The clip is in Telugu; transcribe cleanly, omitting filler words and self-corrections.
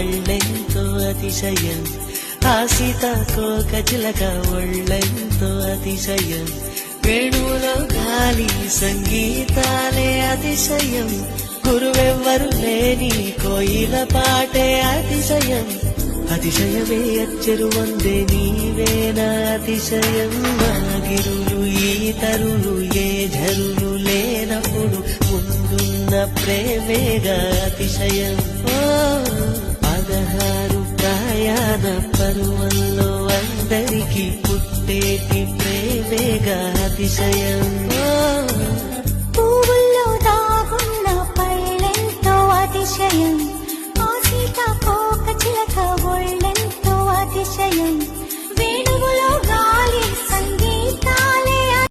కళ్ళెంతో అతిశయం, ఆ సీతాకోక చిలక ఒళ్ళెంతో అతిశయం, వేణువులో గాలి సంగీతాలే అతిశయం, గురువెవ్వరు లేని కోయిల పాటే అతిశయం, అతిశయమే అచ్చరు వందే నీవేనా అతిశయం, గిరులు ఈ తరులు ఏ ఝరులు లేనప్పుడు ముందున్న ప్రేమేగా అతిశయం. 16 ప్రయాణ పరువల్లో అందరికీ పుట్టేటి ప్రేమేగా అతిశయం.